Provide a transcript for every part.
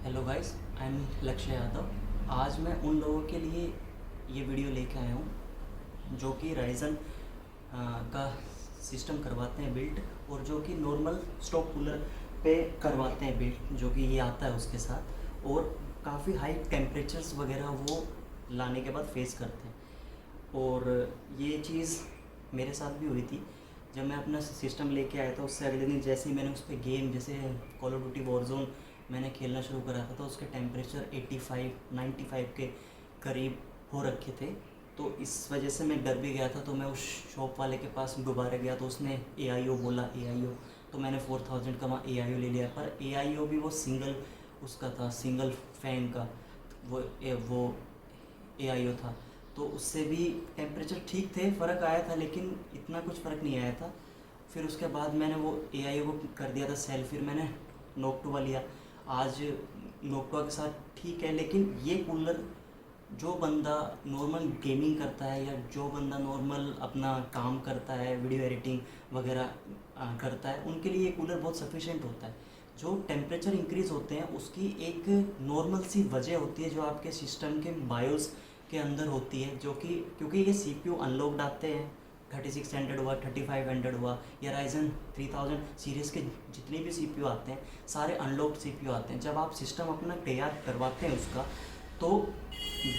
Hello guys, I am लक्ष्य यादव। आज मैं उन लोगों के लिए ये वीडियो लेके आया हूँ जो कि राइजन का सिस्टम करवाते हैं बिल्ट, और जो कि नॉर्मल स्टॉक कूलर पे करवाते हैं बिल्ट, जो कि ये आता है उसके साथ, और काफ़ी हाई टेम्परेचर्स वगैरह वो लाने के बाद फेस करते हैं। और ये चीज़ मेरे साथ भी हुई थी। जब मैं अपना सिस्टम लेके आया था उससे अगले दिन जैसे ही मैंने उस पर गेम जैसे कॉल ऑफ ड्यूटी वॉरजोन मैंने खेलना शुरू करा था, तो उसके टेम्परेचर 85-95 के करीब हो रखे थे। तो इस वजह से मैं डर भी गया था। तो मैं उस शॉप वाले के पास दोबारा गया तो उसने AIO बोला, AIO। तो मैंने 4000 का वहाँ AIO ले लिया, पर AIO भी वो सिंगल उसका था, सिंगल फैन का वो AIO था। तो उससे भी टेम्परेचर ठीक थे, फ़र्क आया था, लेकिन इतना कुछ फ़र्क नहीं आया था। फिर उसके बाद मैंने वो AIO को कर दिया था सेल, फिर मैंने नोक्टोवा लिया। आज नोक्टोवा के साथ ठीक है, लेकिन ये कूलर जो बंदा नॉर्मल गेमिंग करता है या जो बंदा नॉर्मल अपना काम करता है, वीडियो एडिटिंग वगैरह करता है, उनके लिए ये कूलर बहुत सफिशेंट होता है। जो टेम्परेचर इंक्रीज़ होते हैं उसकी एक नॉर्मल सी वजह होती है जो आपके सिस्टम के बायोस के अंदर होती है, जो कि क्योंकि ये CPU अनलॉक्ड आते हैं, 3600 हुआ, 3500 हुआ, या राइजन 3000 सीरीज़ के जितने भी CPU आते हैं सारे अनलॉक्ड CPU आते हैं। जब आप सिस्टम अपना तैयार करवाते हैं उसका, तो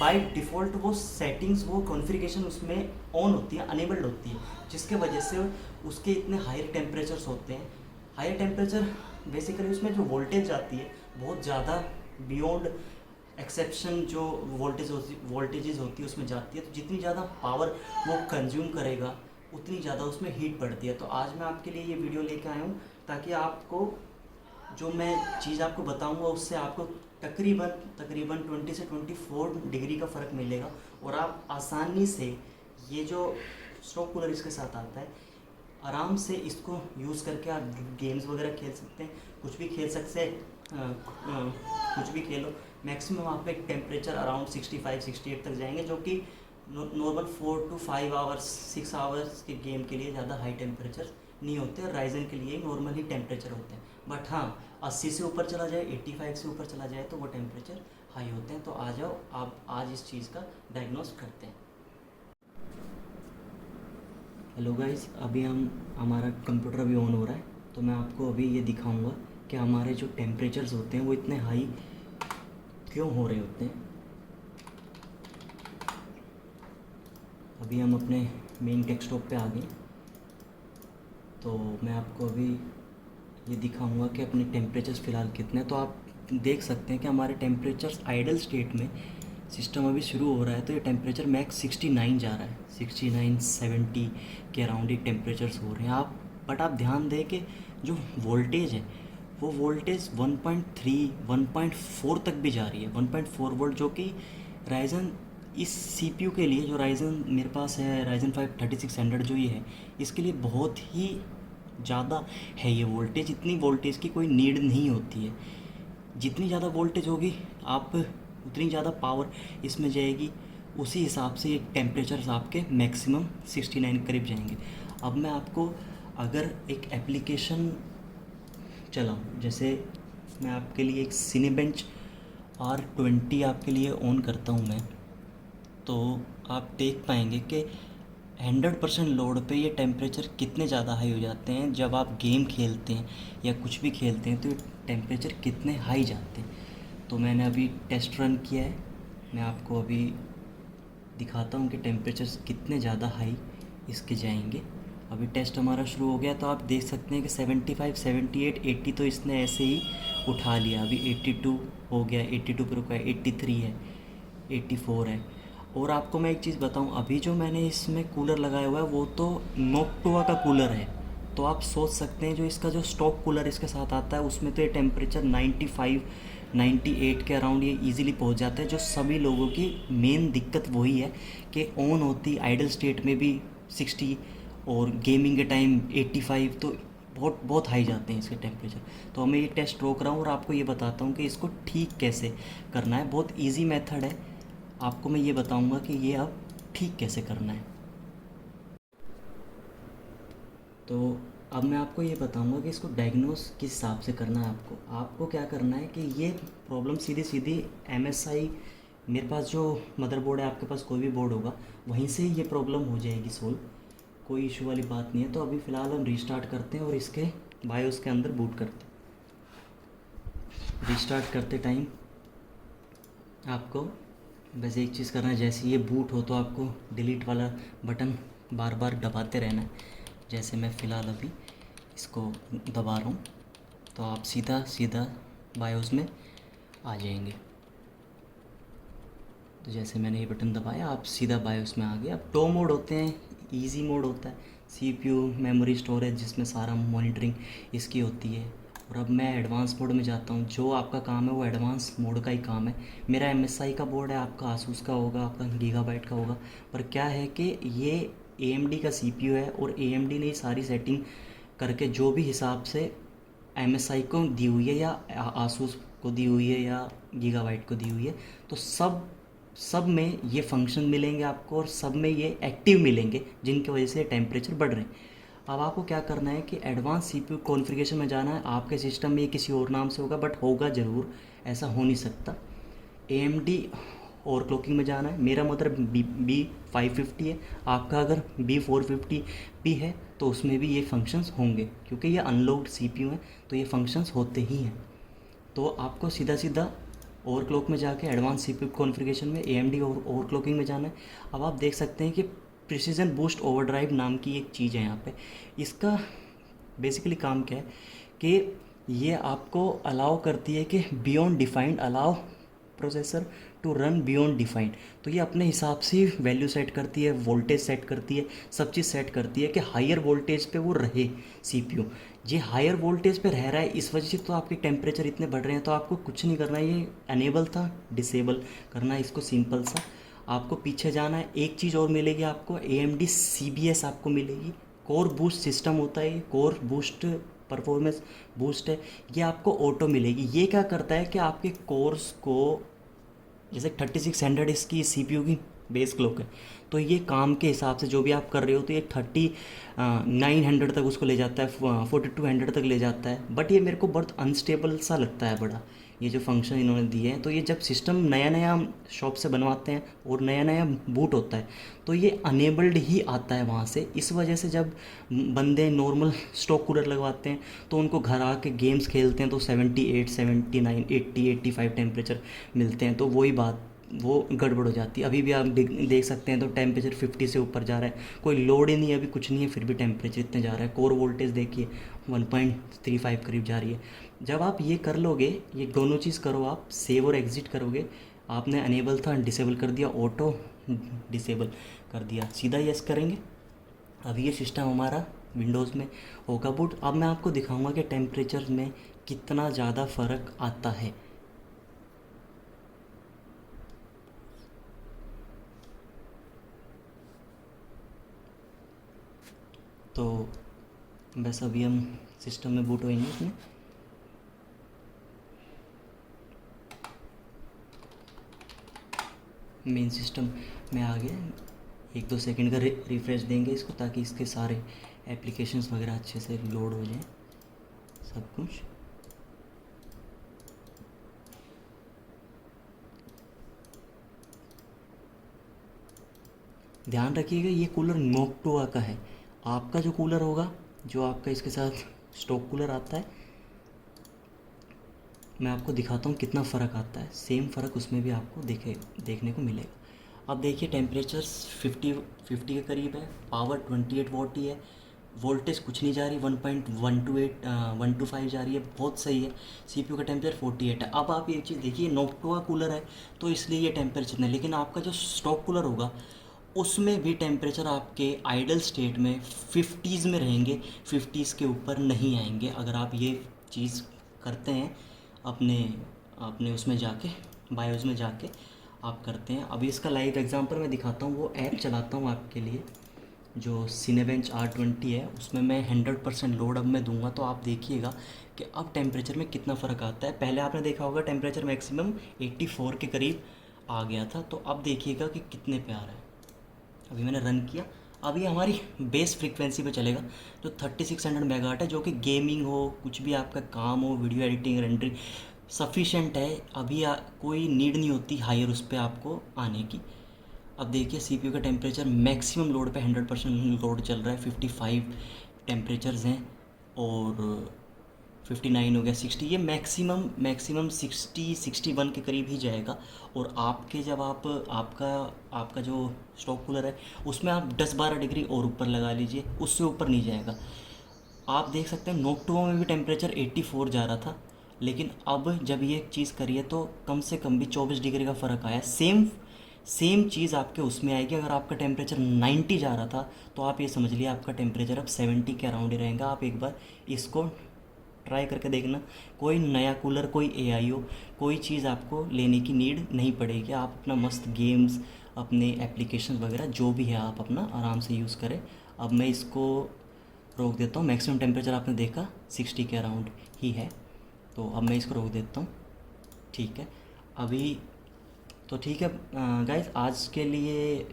बाय डिफ़ॉल्ट वो सेटिंग्स, वो कॉन्फ़िगरेशन उसमें ऑन होती है, अनेबल्ड होती है, जिसके वजह से उसके इतने हायर टेम्परेचर्स होते हैं। हायर टेम्परेचर बेसिकली उसमें जो वोल्टेज आती है बहुत ज़्यादा बियॉन्ड एक्सेप्शन, जो वोल्टेजेस होती है उसमें जाती है। तो जितनी ज़्यादा पावर वो कंज्यूम करेगा उतनी ज़्यादा उसमें हीट बढ़ती है। तो आज मैं आपके लिए ये वीडियो लेके आया हूँ ताकि आपको जो मैं चीज़ आपको बताऊंगा उससे आपको तकरीबन तकरीबन 20 से 24 डिग्री का फ़र्क मिलेगा, और आप आसानी से ये जो स्टॉक कूलर इसके साथ आता है, आराम से इसको यूज़ करके आप गेम्स वगैरह खेल सकते हैं, कुछ भी खेल सकते हैं, कुछ भी खेलो। मैक्सिमम आप एक टेम्परेचर अराउंड 65-68 तक जाएंगे, जो कि नॉर्मल 4 to 5 आवर्स 6 आवर्स के गेम के लिए ज़्यादा हाई टेम्परेचर नहीं होते। राइजन के लिए नॉर्मल ही टेम्परेचर होते हैं, बट हाँ 80 से ऊपर चला जाए, 85 से ऊपर चला जाए तो वो टेम्परेचर हाई होते हैं। तो आ जाओ आप आज इस चीज़ का डायग्नोस करते हैं। हेलो गाइस, अभी हमारा कंप्यूटर अभी ऑन हो रहा है, तो मैं आपको अभी ये दिखाऊंगा कि हमारे जो टेम्परेचर्स होते हैं वो इतने हाई क्यों हो रहे होते हैं। अभी हम अपने मेन डेस्कटॉप पे आ गए, तो मैं आपको अभी ये दिखाऊंगा कि अपने टेम्परेचर्स फ़िलहाल कितने हैं। तो आप देख सकते हैं कि हमारे टेम्परेचर्स आइडल स्टेट में सिस्टम अभी शुरू हो रहा है, तो ये टेम्परेचर मैक्स 69 जा रहा है, 69-70 के अराउंड ये टेम्परेचर्स हो रहे हैं। बट आप ध्यान दें कि जो वोल्टेज है वो वोल्टेज 1.3 1.4 तक भी जा रही है, 1.4 वोल्ट, जो कि राइजन इस CPU के लिए, जो राइजन मेरे पास है राइजन 5 3600 जो ये है, इसके लिए बहुत ही ज़्यादा है ये वोल्टेज। इतनी वोल्टेज की कोई नीड नहीं होती है। जितनी ज़्यादा वोल्टेज होगी आप उतनी ज़्यादा पावर इसमें जाएगी, उसी हिसाब से ये टेम्परेचर्स आपके मैक्सिमम 69 करीब जाएंगे। अब मैं आपको अगर एक एप्लीकेशन चलाऊँ, जैसे मैं आपके लिए एक सिनेबेंच R20 आपके लिए ऑन करता हूँ मैं, तो आप देख पाएंगे कि 100% लोड पे ये टेम्परेचर कितने ज़्यादा हाई हो जाते हैं। जब आप गेम खेलते हैं या कुछ भी खेलते हैं तो ये टेम्परेचर कितने हाई जाते हैं। तो मैंने अभी टेस्ट रन किया है, मैं आपको अभी दिखाता हूँ कि टेम्परेचर कितने ज़्यादा हाई इसके जाएंगे। अभी टेस्ट हमारा शुरू हो गया, तो आप देख सकते हैं कि 75 78 80 तो इसने ऐसे ही उठा लिया। अभी 82 हो गया, 82 पर रुका है, 83 है, 84 है। और आपको मैं एक चीज़ बताऊं, अभी जो मैंने इसमें कूलर लगाया हुआ है वो तो नोक्टोवा का कूलर है। तो आप सोच सकते हैं जो इसका जो स्टॉक कूलर इसके साथ आता है उसमें तो ये टेम्परेचर 95 98 के अराउंड ये इजीली पहुंच जाता है। जो सभी लोगों की मेन दिक्कत वही है कि ऑन होती आइडल स्टेट में भी 60 और गेमिंग के टाइम 85, तो बहुत बहुत हाई जाते हैं इसके टेम्परेचर। तो मैं ये टेस्ट रोक रहा हूँ और आपको ये बताता हूँ कि इसको ठीक कैसे करना है। बहुत ईजी मेथड है, आपको मैं ये बताऊंगा कि ये अब ठीक कैसे करना है। तो अब मैं आपको ये बताऊंगा कि इसको डायग्नोस किस हिसाब से करना है। आपको क्या करना है कि ये प्रॉब्लम सीधी सीधी MSI, मेरे पास जो मदरबोर्ड है, आपके पास कोई भी बोर्ड होगा, वहीं से ये प्रॉब्लम हो जाएगी सोल्व, कोई इशू वाली बात नहीं है। तो अभी फ़िलहाल हम रीस्टार्ट करते हैं और इसके बायोस के अंदर बूट करते हैं। रीस्टार्ट करते टाइम आपको बस एक चीज़ करना है, जैसे ये बूट हो तो आपको डिलीट वाला बटन बार बार दबाते रहना है। जैसे मैं फ़िलहाल अभी इसको दबा रहा हूँ तो आप सीधा सीधा बायोस में आ जाएंगे। तो जैसे मैंने ये बटन दबाया आप सीधा बायोस में आ गए। अब 2 मोड होते हैं, इजी मोड होता है, CPU मेमोरी स्टोरेज, जिसमें सारा मॉनिटरिंग इसकी होती है। और अब मैं एडवांस मोड में जाता हूँ। जो आपका काम है वो एडवांस मोड का ही काम है। मेरा MSI का बोर्ड है, आपका आसूस का होगा, आपका गीगाबाइट का होगा। पर क्या है कि ये AMD का CPU है और AMD ने सारी सेटिंग करके जो भी हिसाब से MSI को दी हुई है या आसूस को दी हुई है या गीगाबाइट को दी हुई है, तो सब में ये फंक्शन मिलेंगे आपको और सब में ये एक्टिव मिलेंगे, जिनकी वजह से टेम्परेचर बढ़ रहे हैं। अब आपको क्या करना है कि एडवांस CPU कॉन्फ़िगरेशन में जाना है। आपके सिस्टम में ये किसी और नाम से होगा, बट होगा ज़रूर, ऐसा हो नहीं सकता। AMD और क्लॉकिंग में जाना है। मेरा मदर B550 है, आपका अगर B450 भी है तो उसमें भी ये फंक्शंस होंगे, क्योंकि ये अनलॉक्ड CPU है तो ये फंक्शंस होते ही हैं। तो आपको सीधा सीधा ओवरक्लॉक में जाके एडवांस CPU कॉन्फ़िगरेशन में AMD और ओवरक्लॉकिंग में जाना है। अब आप देख सकते हैं कि प्रिसीजन बूस्ट ओवरड्राइव नाम की एक चीज़ है यहाँ पे। इसका बेसिकली काम क्या है कि ये आपको अलाउ करती है कि beyond defined, allow processor to run beyond defined. तो ये अपने हिसाब से वैल्यू सेट करती है, वोल्टेज सेट करती है, सब चीज़ सेट करती है कि हायर वोल्टेज पे वो रहे CPU। ये हायर वोल्टेज पे रह रहा है, इस वजह से तो आपके टेम्परेचर इतने बढ़ रहे हैं। तो आपको कुछ नहीं करना है, ये अनेबल था डिसेबल करना है इसको, सिंपल सा। आपको पीछे जाना है, एक चीज़ और मिलेगी आपको, AMD CBS आपको मिलेगी। कोर बूस्ट सिस्टम होता है, कोर बूस्ट परफॉर्मेंस बूस्ट है, ये आपको ऑटो मिलेगी। ये क्या करता है कि आपके कोर्स को, जैसे 3600 इसकी CPU की बेस क्लॉक है, तो ये काम के हिसाब से जो भी आप कर रहे हो तो ये 3900 तक उसको ले जाता है, 4200 तक ले जाता है। बट ये मेरे को बहुत अनस्टेबल सा लगता है बड़ा, ये जो फंक्शन इन्होंने दिए हैं। तो ये जब सिस्टम नया नया शॉप से बनवाते हैं और नया नया बूट होता है तो ये अनेबल्ड ही आता है वहाँ से। इस वजह से जब बंदे नॉर्मल स्टॉक कूलर लगवाते हैं तो उनको घर आके गेम्स खेलते हैं तो 78, 79, 80, 85 टेम्परेचर मिलते हैं, तो वही बात वो गड़बड़ हो जाती है। अभी भी आप देख सकते हैं तो टेम्परेचर 50 से ऊपर जा रहा है, कोई लोड ही नहीं है, अभी कुछ नहीं है, फिर भी टेम्परेचर इतने जा रहा है। कोर वोल्टेज देखिए 1.35 करीब जा रही है। जब आप ये कर लोगे, ये दोनों चीज़ करो, आप सेव और एग्ज़िट करोगे, आपने अनेबल था डिसेबल कर दिया, ऑटो डिसेबल कर दिया, सीधा यस करेंगे। अब ये सिस्टम हमारा विंडोज़ में होगा बूट। अब मैं आपको दिखाऊंगा कि टेम्परेचर में कितना ज़्यादा फ़र्क आता है। तो बस अभी हम सिस्टम में बूट होएंगे इसमें। मेन सिस्टम में आ गया, 1-2 सेकंड का रिफ्रेश देंगे इसको, ताकि इसके सारे एप्लीकेशंस वगैरह अच्छे से लोड हो जाए सब कुछ। ध्यान रखिएगा ये कूलर नोक्टोआ का है। आपका जो कूलर होगा, जो आपका इसके साथ स्टॉक कूलर आता है, मैं आपको दिखाता हूँ कितना फ़र्क आता है। सेम फ़र्क उसमें भी आपको देखने को मिलेगा। अब देखिए टेम्परेचर 50 के करीब है, पावर 28 वॉट ही है, वोल्टेज कुछ नहीं जा रही, 1.125 जा रही है, बहुत सही है। CPU का टेम्परेचर 48 है। अब आप ये चीज़ देखिए, नोक्टोआ कूलर है तो इसलिए ये टेम्परेचर नहीं, लेकिन आपका जो स्टॉक कूलर होगा उसमें भी टेम्परेचर आपके आइडल स्टेट में 50s में रहेंगे, 50s के ऊपर नहीं आएंगे। अगर आप ये चीज़ करते हैं अपने अपने उसमें जाके, बायोस में जाके आप करते हैं। अभी इसका लाइव एग्जांपल मैं दिखाता हूँ, वो ऐप चलाता हूँ आपके लिए, जो सिनेबेंच R20 है, उसमें मैं 100% लोड अब मैं दूंगा, तो आप देखिएगा कि अब टेम्परेचर में कितना फ़र्क आता है। पहले आपने देखा होगा टेम्परेचर मैक्सिमम 84 के करीब आ गया था, तो अब देखिएगा कि कितने पे आ रहा है। अभी मैंने रन किया, अभी हमारी बेस फ्रीक्वेंसी पे चलेगा जो 3600 मेगाहर्ट्ज़ है, जो कि गेमिंग हो, कुछ भी आपका काम हो, वीडियो एडिटिंग रेंडरिंग सफिशेंट है। अभी कोई नीड नहीं होती हायर उस पर आपको आने की। अब देखिए सीपीयू का टेम्परेचर मैक्सिमम लोड पे 100% लोड चल रहा है, 55 टेम्परेचर्स हैं और 59 हो गया, 60, ये मैक्सिमम 60-61 के करीब ही जाएगा। और आपके जब आपका आपका जो स्टॉक कूलर है उसमें आप 10-12 डिग्री और ऊपर लगा लीजिए, उससे ऊपर नहीं जाएगा। आप देख सकते हैं नोक 2 में भी टेम्परेचर 84 जा रहा था, लेकिन अब जब ये चीज़ करी है तो कम से कम भी 24 डिग्री का फ़र्क आया। सेम चीज़ आपके उसमें आएगी। अगर आपका टेम्परेचर 90 जा रहा था तो आप ये समझ लिए आपका टेम्परेचर अब 70 के अराउंड ही रहेगा। आप एक बार इसको ट्राई करके देखना। कोई नया कूलर, कोई एआईओ, कोई चीज़ आपको लेने की नीड नहीं पड़ेगी। आप अपना मस्त गेम्स, अपने एप्लीकेशन वगैरह जो भी है आप अपना आराम से यूज़ करें। अब मैं इसको रोक देता हूँ। मैक्सिमम टेम्परेचर आपने देखा 60 के अराउंड ही है, तो अब मैं इसको रोक देता हूँ। ठीक है, अभी तो ठीक है गाइस, आज के लिए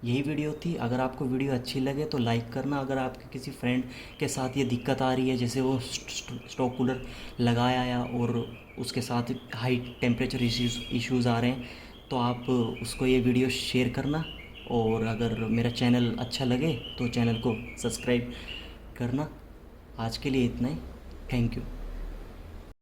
यही वीडियो थी। अगर आपको वीडियो अच्छी लगे तो लाइक करना। अगर आपके किसी फ्रेंड के साथ ये दिक्कत आ रही है, जैसे वो स्टॉक कूलर लगाया आया और उसके साथ हाई टेम्परेचर इश्यूज़ आ रहे हैं, तो आप उसको ये वीडियो शेयर करना। और अगर मेरा चैनल अच्छा लगे तो चैनल को सब्सक्राइब करना। आज के लिए इतना ही। Thank you.